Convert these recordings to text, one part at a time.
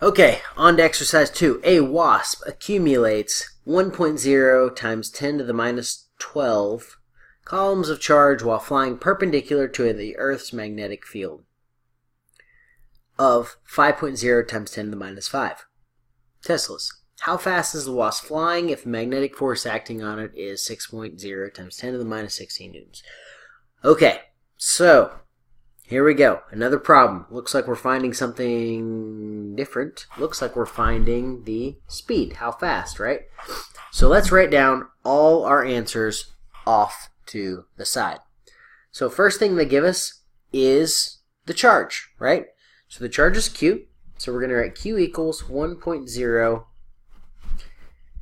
Okay, on to exercise 2. A wasp accumulates 1.0 times 10 to the minus 12 columns of charge while flying perpendicular to the Earth's magnetic field of 5.0 times 10 to the minus 5 Teslas. How fast is the wasp flying if the magnetic force acting on it is 6.0 times 10 to the minus 16 newtons? Okay, so here we go. Another problem. Looks like we're finding something different. Looks like we're finding the speed. How fast, right? So let's write down all our answers off to the side. So first thing they give us is the charge, right? So the charge is Q. So we're going to write Q equals 1.0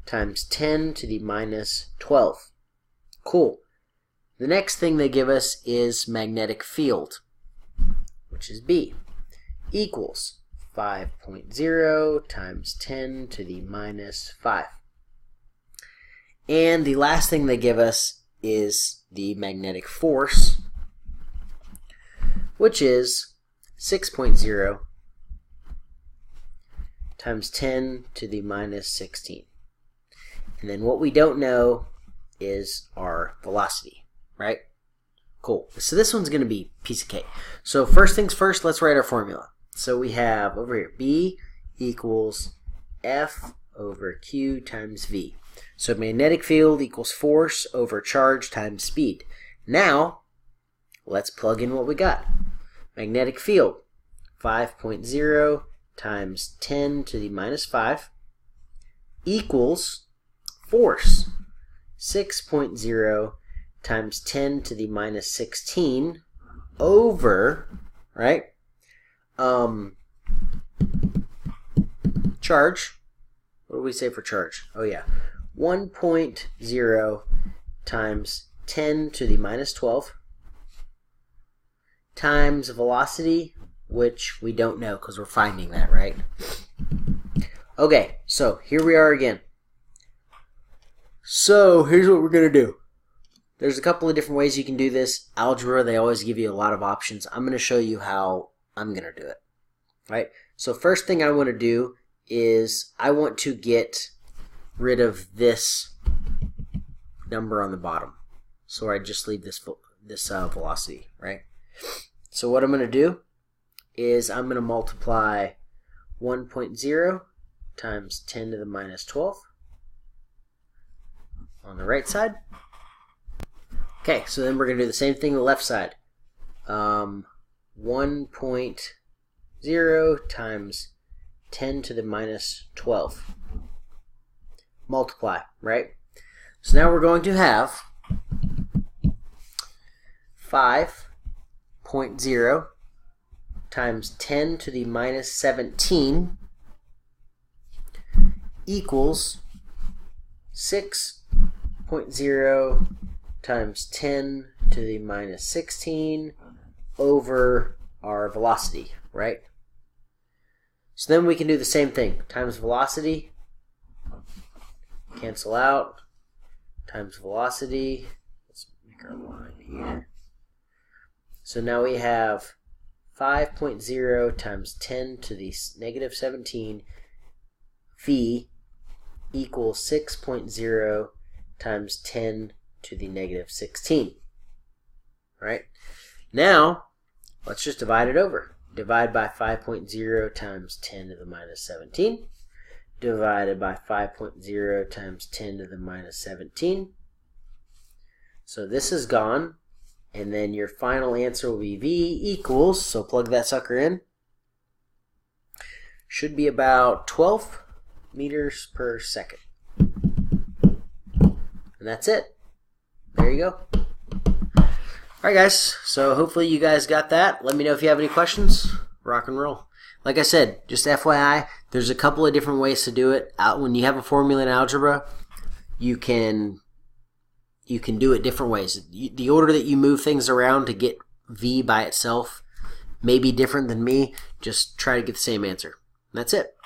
times 10 to the minus 12. Cool. The next thing they give us is magnetic field, which is B, equals 5.0 times 10 to the minus 5. And the last thing they give us is the magnetic force, which is 6.0 times 10 to the minus 16. And then what we don't know is our velocity, right? Cool. So this one's going to be a piece of cake. So first things first, let's write our formula. So we have over here, B equals F over Q times V. So magnetic field equals force over charge times speed. Now, let's plug in what we got. Magnetic field, 5.0 times 10 to the minus 5 equals force, 6.0 times 10 to the minus 16 over, right, charge. What do we say for charge? Oh yeah, 1.0 times 10 to the minus 12 times velocity, which we don't know because we're finding that, right? Okay, so here we are again. So here's what we're going to do. There's a couple of different ways you can do this. Algebra, they always give you a lot of options. I'm going to show you how I'm going to do it. Right? So first thing I want to do is I want to get rid of this number on the bottom. So I just leave this velocity, right? So what I'm going to do is I'm going to multiply 1.0 times 10 to the minus 12 on the right side. Okay, so then we're going to do the same thing on the left side. 1.0 times 10 to the minus 12. Multiply, right? So now we're going to have 5.0 times 10 to the minus 17 equals 6.0 times 10 to the minus 16 over our velocity, right? So then we can do the same thing. Times velocity, cancel out, times velocity. Let's make our line here. So now we have 5.0 times 10 to the negative 17 V equals 6.0 times 10 to the negative 16. Right? Now, let's just divide it over. Divide by 5.0 times 10 to the minus 17. Divided by 5.0 times 10 to the minus 17. So this is gone. And then your final answer will be V equals, so plug that sucker in, should be about 12 meters per second. And that's it. There you go. Alright guys, so hopefully you guys got that. Let me know if you have any questions. Rock and roll. Like I said, just FYI, there's a couple of different ways to do it. When you have a formula in algebra, you can do it different ways. The order that you move things around to get V by itself may be different than me. Just try to get the same answer. That's it.